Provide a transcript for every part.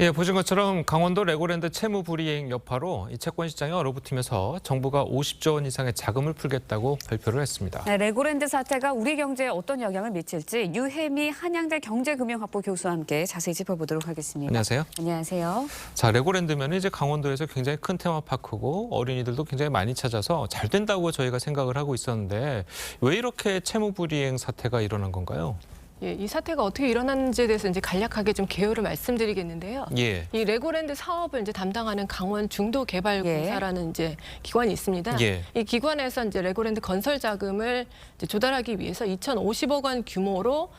예, 보신 것처럼 강원도 레고랜드 채무 불이행 여파로 이 채권 시장이 얼어붙으면서 정부가 50조 원 이상의 자금을 풀겠다고 발표를 했습니다. 네, 레고랜드 사태가 우리 경제에 어떤 영향을 미칠지 유혜미 한양대 경제금융학부 교수와 함께 자세히 짚어보도록 하겠습니다. 안녕하세요. 안녕하세요. 자, 레고랜드면 이제 강원도에서 굉장히 큰 테마파크고 어린이들도 굉장히 많이 찾아서 잘 된다고 저희가 생각을 하고 있었는데 왜 이렇게 채무 불이행 사태가 일어난 건가요? 예, 이 사태가 어떻게 일어났는지에 대해서 이제 간략하게 좀 개요를 말씀드리겠는데요. 예. 이 레고랜드 사업을 이제 담당하는 강원 중도개발공사라는 이제 기관이 있습니다. 예. 이 기관에서 이제 레고랜드 건설 자금을 이제 조달하기 위해서 2,050억 원 규모로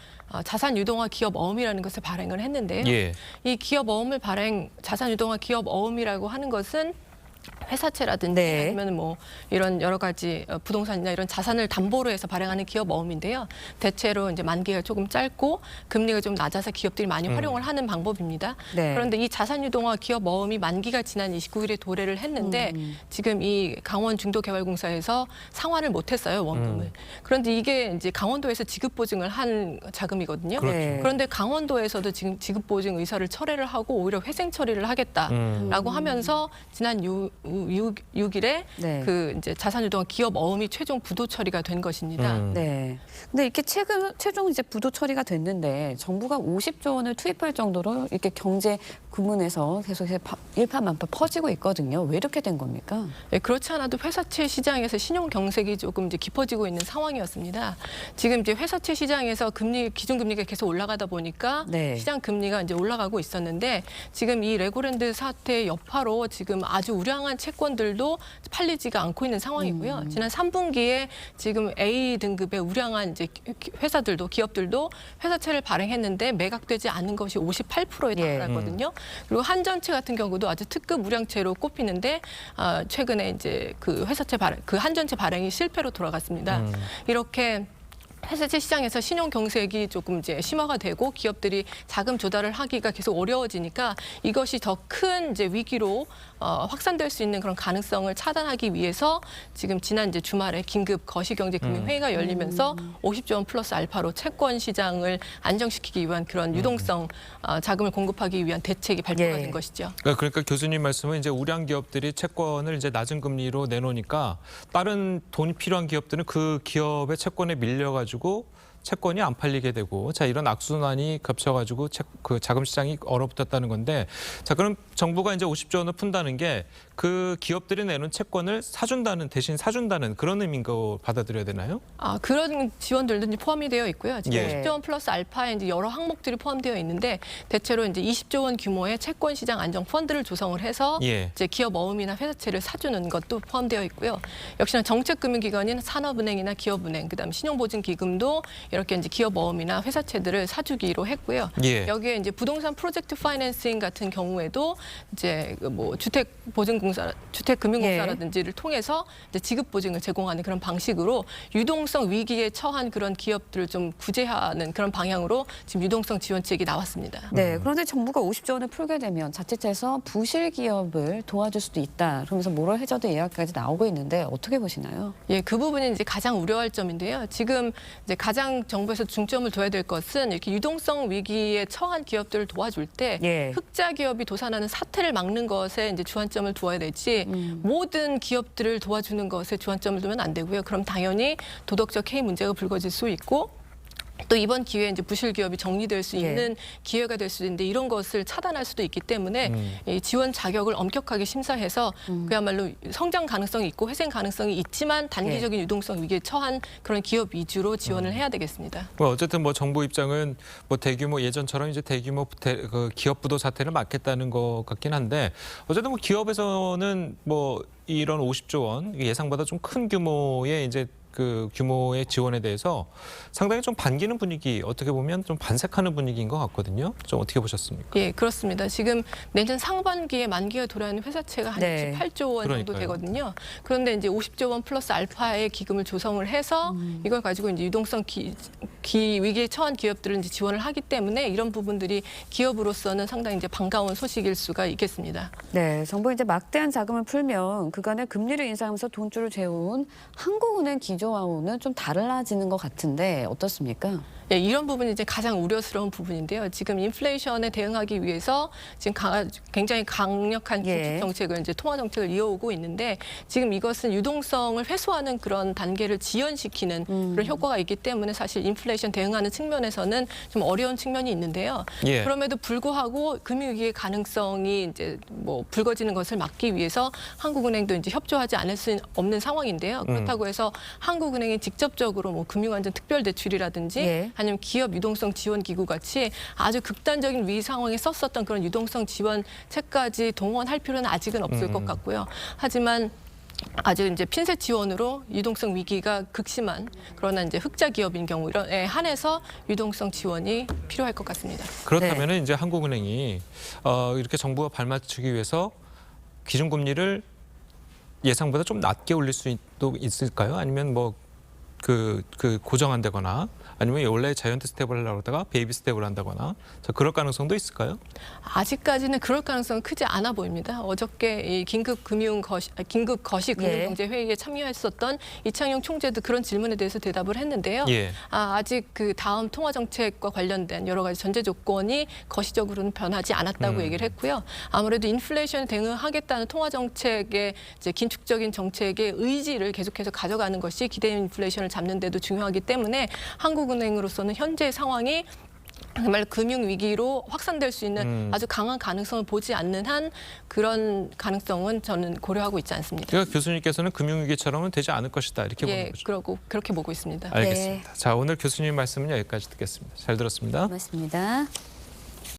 자산 유동화 기업 어음이라는 것을 발행을 했는데요. 예. 이 기업 어음을 자산 유동화 기업 어음이라고 하는 것은 회사채라든지 네. 아니면 뭐 이런 여러 가지 부동산이나 이런 자산을 담보로 해서 발행하는 기업 어음인데요. 대체로 이제 만기가 조금 짧고 금리가 좀 낮아서 기업들이 많이 활용을 하는 방법입니다. 네. 그런데 이 자산 유동화 기업 어음이 만기가 지난 29일에 도래를 했는데 지금 이 강원 중도개발공사에서 상환을 못했어요, 원금을. 그런데 이게 이제 강원도에서 지급 보증을 한 자금이거든요. 그렇죠. 네. 그런데 강원도에서도 지금 지급 보증 의사를 철회를 하고 오히려 회생 처리를 하겠다라고 하면서 지난 6일에 네. 그 이제 자산유동화 기업 어음이 최종 부도 처리가 된 것입니다. 네. 근데 이렇게 최종 이제 부도 처리가 됐는데 정부가 50조 원을 투입할 정도로 이렇게 경제 구문에서 계속 일파만파 퍼지고 있거든요. 왜 이렇게 된 겁니까? 네, 그렇지 않아도 회사채 시장에서 신용 경색이 조금 이제 깊어지고 있는 상황이었습니다. 지금 이제 회사채 시장에서 기준금리가 계속 올라가다 보니까 네. 시장 금리가 이제 올라가고 있었는데 지금 이 레고랜드 사태 여파로 지금 아주 우량한 채권들도 팔리지가 않고 있는 상황이고요. 지난 3분기에 지금 A 등급의 우량한 이제 회사들도 기업들도 회사채를 발행했는데 매각되지 않은 것이 58%에 예. 달하거든요. 그리고 한전채 같은 경우도 아주 특급 우량채로 꼽히는데 최근에 이제 그 회사채 발행, 그 한전채 발행이 실패로 돌아갔습니다. 이렇게 회사채 시장에서 신용 경색이 조금 이제 심화가 되고 기업들이 자금 조달을 하기가 계속 어려워지니까 이것이 더 큰 이제 위기로 확산될 수 있는 그런 가능성을 차단하기 위해서 지금 지난 이제 주말에 긴급 거시경제금융회의가 열리면서 50조 원 플러스 알파로 채권 시장을 안정시키기 위한 그런 유동성 자금을 공급하기 위한 대책이 발표가 예. 된 것이죠. 그러니까 교수님 말씀은 이제 우량 기업들이 채권을 이제 낮은 금리로 내놓으니까 다른 돈이 필요한 기업들은 그 기업의 채권에 밀려가지고 채권이 안 팔리게 되고 자 이런 악순환이 겹쳐가지고 그 자금 시장이 얼어붙었다는 건데 자 그럼 정부가 이제 50조 원을 푼다는 게 그 기업들이 내놓은 채권을 대신 사준다는 그런 의미인 거 받아들여야 되나요? 그런 지원들도 이제 포함이 되어 있고요. 지금 예. 10조 원 플러스 알파에 이제 여러 항목들이 포함되어 있는데 대체로 이제 20조 원 규모의 채권 시장 안정 펀드를 조성을 해서 예. 이제 기업 어음이나 회사채를 사주는 것도 포함되어 있고요. 역시나 정책금융기관인 산업은행이나 기업은행, 그다음 신용보증기금도 이렇게 이제 기업 어음이나 회사채들을 사주기로 했고요. 예. 여기에 이제 부동산 프로젝트 파이낸싱 같은 경우에도 이제 뭐 주택금융공사라든지를 통해서 이제 지급 보증을 제공하는 그런 방식으로 유동성 위기에 처한 그런 기업들을 좀 구제하는 그런 방향으로 지금 유동성 지원책이 나왔습니다. 네. 그런데 정부가 50조 원을 풀게 되면 자칫해서 부실 기업을 도와줄 수도 있다. 그러면서 모럴 해저드 예약까지 나오고 있는데 어떻게 보시나요? 예, 그 부분이 이제 가장 우려할 점인데요. 지금 이제 가장 정부에서 중점을 둬야 될 것은 이렇게 유동성 위기에 처한 기업들을 도와줄 때 예. 흑자 기업이 도산하는 사태를 막는 것에 이제 주안점을 두어야 되지 모든 기업들을 도와주는 것에 주안점을 두면 안 되고요. 그럼 당연히 도덕적 해이 문제가 불거질 수 있고 또 이번 기회에 이제 부실 기업이 정리될 수 있는 기회가 될 수도 있는데 이런 것을 차단할 수도 있기 때문에 이 지원 자격을 엄격하게 심사해서 그야말로 성장 가능성이 있고 회생 가능성이 있지만 단기적인 유동성 위기에 처한 그런 기업 위주로 지원을 해야 되겠습니다. 어쨌든 뭐 정부 입장은 뭐 대규모 예전처럼 이제 대규모 그 기업 부도 사태를 막겠다는 것 같긴 한데 어쨌든 뭐 기업에서는 뭐 이런 50조 원 예상보다 좀 큰 규모의 이제 그 규모의 지원에 대해서 상당히 좀 반기는 분위기, 어떻게 보면 좀 반색하는 분위기인 것 같거든요. 좀 어떻게 보셨습니까? 예, 그렇습니다. 지금 내년 상반기에 만기가 돌아오는 회사채가 한 네. 68조 원 정도 그러니까요. 되거든요. 그런데 이제 50조 원 플러스 알파의 기금을 조성을 해서 이걸 가지고 이제 유동성 위기에 처한 기업들을 이제 지원을 하기 때문에 이런 부분들이 기업으로서는 상당히 이제 반가운 소식일 수가 있겠습니다. 네, 정부 이제 막대한 자금을 풀면 그간의 금리를 인상하면서 돈줄을 재운 한국은행 기조와는 좀 달라지는 것 같은데 어떻습니까? 예, 이런 부분이 이제 가장 우려스러운 부분인데요. 지금 인플레이션에 대응하기 위해서 지금 굉장히 강력한 예. 긴축 정책을 이제 통화 정책을 이어오고 있는데 지금 이것은 유동성을 회수하는 그런 단계를 지연시키는 그런 효과가 있기 때문에 사실 인플레이션 대응하는 측면에서는 좀 어려운 측면이 있는데요. 예. 그럼에도 불구하고 금융위기의 가능성이 이제 뭐 불거지는 것을 막기 위해서 한국은행도 이제 협조하지 않을 수 없는 상황인데요. 그렇다고 해서 한국은행이 직접적으로 뭐 금융안전 특별대출이라든지 예. 아니면 기업 유동성 지원 기구 같이 아주 극단적인 위기 상황에 썼었던 그런 유동성 지원책까지 동원할 필요는 아직은 없을 것 같고요. 하지만 아주 이제 핀셋 지원으로 유동성 위기가 극심한 그러나 이제 흑자 기업인 경우에 한해서 유동성 지원이 필요할 것 같습니다. 그렇다면 네. 이제 한국은행이 이렇게 정부가 발맞추기 위해서 기준금리를 예상보다 좀 낮게 올릴 수도 있을까요? 아니면 뭐 그 고정한다거나 아니면 원래 자이언트 스텝을 하려고 하다가 베이비 스텝을 한다거나 자, 그럴 가능성도 있을까요? 아직까지는 그럴 가능성은 크지 않아 보입니다. 어저께 이 긴급 거시 금융경제 회의에 참여했었던 이창용 총재도 그런 질문에 대해서 대답을 했는데요. 예. 아직 그 다음 통화 정책과 관련된 여러 가지 전제 조건이 거시적으로는 변하지 않았다고 얘기를 했고요. 아무래도 인플레이션에 대응하겠다는 통화 정책의 이제 긴축적인 정책의 의지를 계속해서 가져가는 것이 기대 인플레이션을 잡는 데도 중요하기 때문에 한국은행으로서는 현재 상황이 정말 금융위기로 확산될 수 있는 아주 강한 가능성을 보지 않는 한 그런 가능성은 저는 고려하고 있지 않습니다. 그러니까 교수님께서는 금융위기처럼은 되지 않을 것이다 이렇게 보는 예, 거죠. 그렇게 보고 있습니다. 알겠습니다. 자, 오늘 교수님 말씀은 여기까지 듣겠습니다. 잘 들었습니다. 고맙습니다.